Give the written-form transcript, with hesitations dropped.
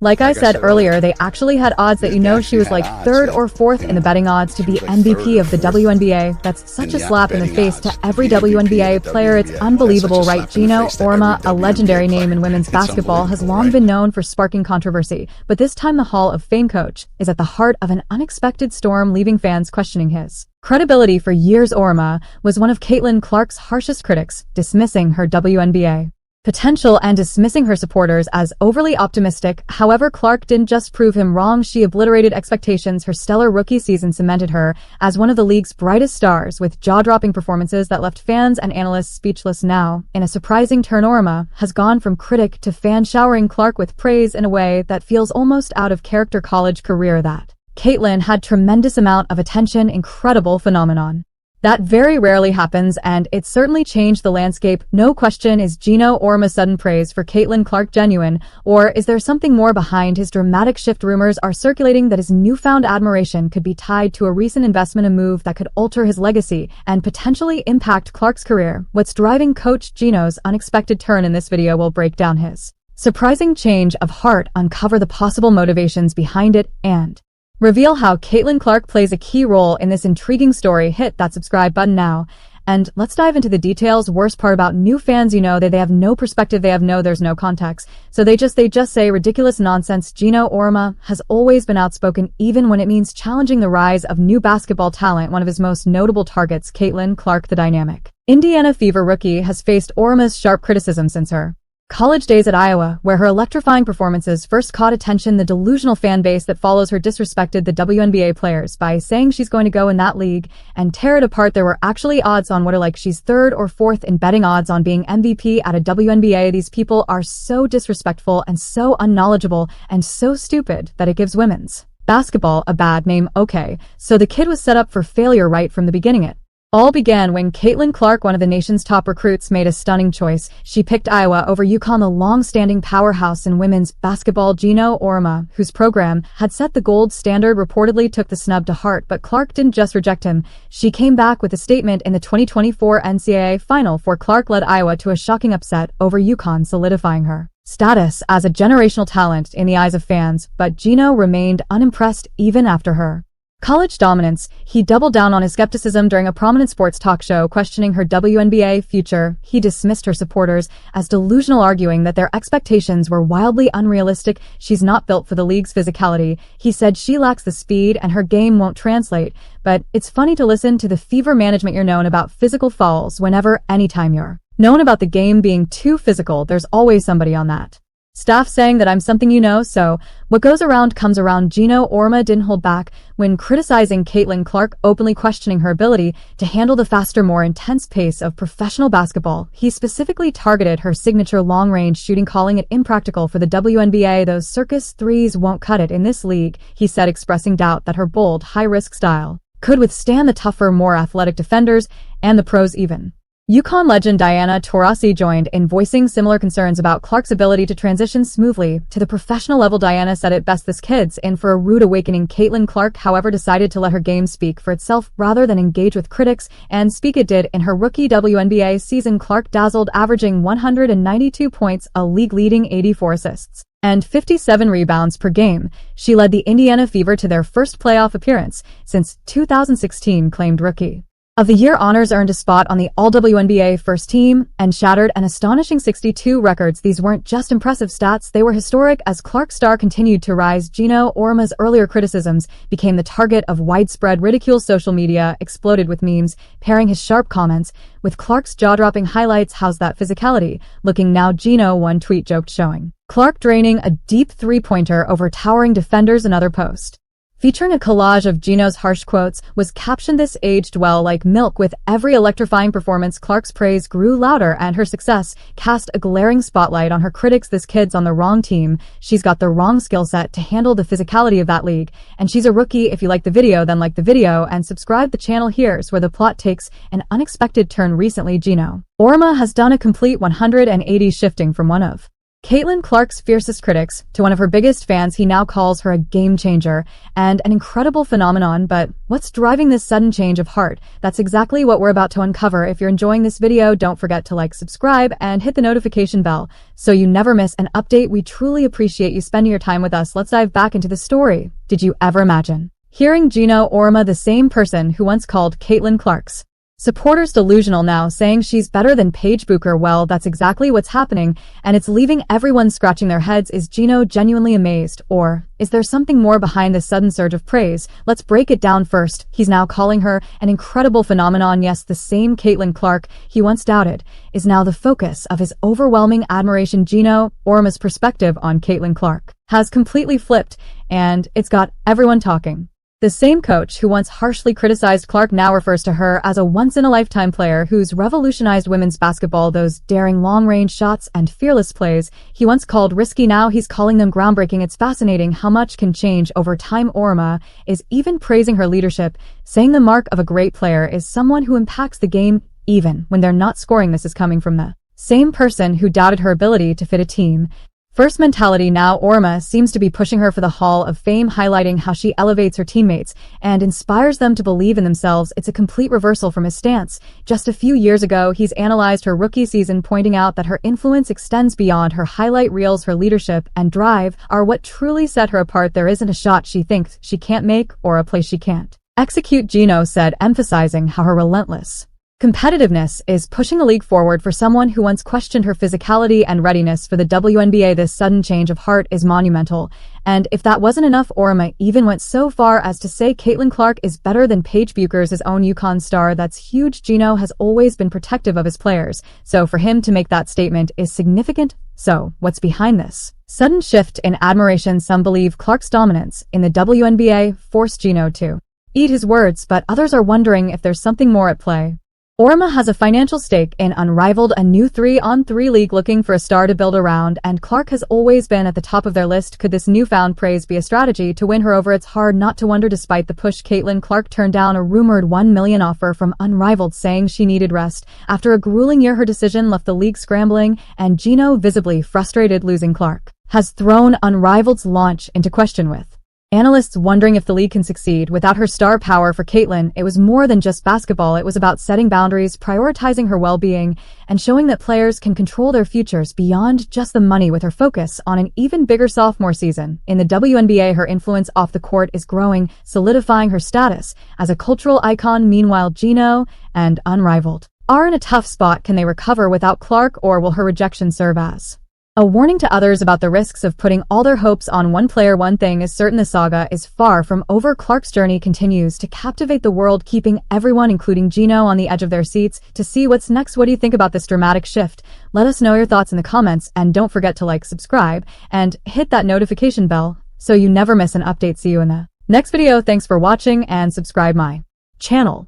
Like I said earlier, they actually had odds that she was like third or fourth in the betting odds to be MVP of the WNBA. That's such a slap in the face to every WNBA player. It's unbelievable, right? Geno Auriemma, a legendary name in women's basketball, has long been known for sparking controversy, but this time the Hall of Fame coach is at the heart of an unexpected storm, leaving fans questioning his credibility. For years, Auriemma was one of Caitlin Clark's harshest critics, dismissing her WNBA potential and dismissing her supporters as overly optimistic. However, Clark didn't just prove him wrong, she obliterated expectations. Her stellar rookie season cemented her as one of the league's brightest stars, with jaw-dropping performances that left fans and analysts speechless. Now, in a surprising turn, Auriemma has gone from critic to fan, showering Clark with praise in a way that feels almost out of character. College career that Caitlin had tremendous amount of attention, incredible phenomenon that very rarely happens, and it certainly changed the landscape. No question, is Geno Auriemma's sudden praise for Caitlin Clark genuine, or is there something more behind his dramatic shift? Rumors are circulating that his newfound admiration could be tied to a recent investment, a move that could alter his legacy and potentially impact Clark's career. What's driving Coach Geno's unexpected turn? In this video, we'll break down his surprising change of heart, uncover the possible motivations behind it, and reveal how Caitlin Clark plays a key role in this intriguing story. Hit that subscribe button now, and let's dive into the details. Worst part about new fans, they have no perspective, there's no context, so they just say ridiculous nonsense. Geno Auriemma has always been outspoken, even when it means challenging the rise of new basketball talent. One of his most notable targets, Caitlin Clark, the dynamic Indiana Fever rookie, has faced Auriemma's sharp criticism since her college days at Iowa, where her electrifying performances first caught attention. The delusional fan base that follows her disrespected the WNBA players by saying she's going to go in that league and tear it apart. There were actually odds on she's third or fourth in betting odds on being MVP at a WNBA. These people are so disrespectful and so unknowledgeable and so stupid that it gives women's basketball a bad name. Okay, so the kid was set up for failure right from the beginning. It all began when Caitlin Clark, one of the nation's top recruits, made a stunning choice. She picked Iowa over UConn, the long-standing powerhouse in women's basketball. Geno Auriemma, whose program had set the gold standard, reportedly took the snub to heart, but Clark didn't just reject him. She came back with a statement in the 2024 NCAA Final Four. Clark led Iowa to a shocking upset over UConn, solidifying her status as a generational talent in the eyes of fans, but Geno remained unimpressed even after her college dominance. He doubled down on his skepticism during a prominent sports talk show, questioning her WNBA future. He dismissed her supporters as delusional, arguing that their expectations were wildly unrealistic. She's not built for the league's physicality. He said she lacks the speed and her game won't translate. But it's funny to listen to the Fever management. You're known about physical fouls whenever, anytime you're known about the game being too physical, there's always somebody on that staff saying that I'm something so what goes around comes around. Geno Auriemma didn't hold back when criticizing Caitlin Clark, openly questioning her ability to handle the faster, more intense pace of professional basketball. He specifically targeted her signature long-range shooting, calling it impractical for the WNBA. Those circus threes won't cut it in this league, he said, expressing doubt that her bold, high-risk style could withstand the tougher, more athletic defenders and the pros. Even UConn legend Diana Taurasi joined in voicing similar concerns about Clark's ability to transition smoothly to the professional level. Diana said it best, this kid's in for a rude awakening. Caitlin Clark, however, decided to let her game speak for itself rather than engage with critics, and speak it did. In her rookie WNBA season, Clark dazzled, averaging 192 points, a league-leading 84 assists, and 57 rebounds per game. She led the Indiana Fever to their first playoff appearance since 2016, claimed Rookie of the Year honors, earned a spot on the All-WNBA first team, and shattered an astonishing 62 records. These weren't just impressive stats, they were historic. As Clark's star continued to rise, Geno Auriemma's earlier criticisms became the target of widespread ridicule. Social media exploded with memes, pairing his sharp comments with Clark's jaw-dropping highlights. How's that physicality looking now, Geno? One tweet joked, showing Clark draining a deep three-pointer over towering defenders. Another post, featuring a collage of Geno's harsh quotes, was captioned, "This aged well like milk." With every electrifying performance, Clark's praise grew louder, and her success cast a glaring spotlight on her critics. This kid's on the wrong team. She's got the wrong skill set to handle the physicality of that league, and she's a rookie. If you like the video, then like the video and subscribe the channel. Here's where the plot takes an unexpected turn. Recently, Geno Auriemma has done a complete 180, shifting from one of Caitlin Clark's fiercest critics, to one of her biggest fans, he now calls her a game changer and an incredible phenomenon. But what's driving this sudden change of heart? That's exactly what we're about to uncover. If you're enjoying this video, don't forget to like, subscribe, and hit the notification bell so you never miss an update. We truly appreciate you spending your time with us. Let's dive back into the story. Did you ever imagine hearing Geno Auriemma, the same person who once called Caitlin Clark's supporters delusional, now saying she's better than Paige Bucher? Well, that's exactly what's happening, and it's leaving everyone scratching their heads. Is Geno genuinely amazed, or is there something more behind this sudden surge of praise? Let's break it down. First, he's now calling her an incredible phenomenon. Yes, the same Caitlin Clark he once doubted is now the focus of his overwhelming admiration. Geno Auriemma's perspective on Caitlin Clark has completely flipped, and it's got everyone talking. The same coach who once harshly criticized Clark now refers to her as a once-in-a-lifetime player who's revolutionized women's basketball. Those daring long-range shots and fearless plays he once called risky, now he's calling them groundbreaking. It's fascinating how much can change over time. Auriemma is even praising her leadership, saying the mark of a great player is someone who impacts the game even when they're not scoring. This is coming from the same person who doubted her ability to fit a team first mentality. Now Auriemma seems to be pushing her for the Hall of Fame, highlighting how she elevates her teammates and inspires them to believe in themselves. It's a complete reversal from his stance just a few years ago. He's analyzed her rookie season, pointing out that her influence extends beyond her highlight reels. Her leadership and drive are what truly set her apart. There isn't a shot she thinks she can't make or a play she can't execute, Geno said, emphasizing how her relentless competitiveness is pushing the league forward. For someone who once questioned her physicality and readiness for the WNBA, this sudden change of heart is monumental. And if that wasn't enough, Auriemma even went so far as to say Caitlin Clark is better than Paige Bucher, his own UConn star. That's huge. Geno has always been protective of his players, so for him to make that statement is significant. So, what's behind this sudden shift in admiration? Some believe Clark's dominance in the WNBA forced Geno to eat his words, but others are wondering if there's something more at play. Auriemma has a financial stake in Unrivaled, a new 3-on-3 league looking for a star to build around, and Clark has always been at the top of their list. Could this newfound praise be a strategy to win her over? It's hard not to wonder. Despite the push, Caitlin Clark turned down a rumored $1 million offer from Unrivaled, saying she needed rest after a grueling year. Her decision left the league scrambling, and Geno, visibly frustrated. Losing Clark has thrown Unrivaled's launch into question, with analysts wondering if the league can succeed without her star power. For Caitlin, it was more than just basketball. It was about setting boundaries, prioritizing her well-being, and showing that players can control their futures beyond just the money. With her focus on an even bigger sophomore season in the WNBA, her influence off the court is growing, solidifying her status as a cultural icon. Meanwhile, Geno and Unrivaled are in a tough spot. Can they recover without Clark, or will her rejection serve as a warning to others about the risks of putting all their hopes on one player? One thing is certain, the saga is far from over. Clark's journey continues to captivate the world, keeping everyone, including Geno, on the edge of their seats to see what's next. What do you think about this dramatic shift? Let us know your thoughts in the comments, and don't forget to like, subscribe, and hit that notification bell so you never miss an update. See you in the next video. Thanks for watching, and subscribe my channel.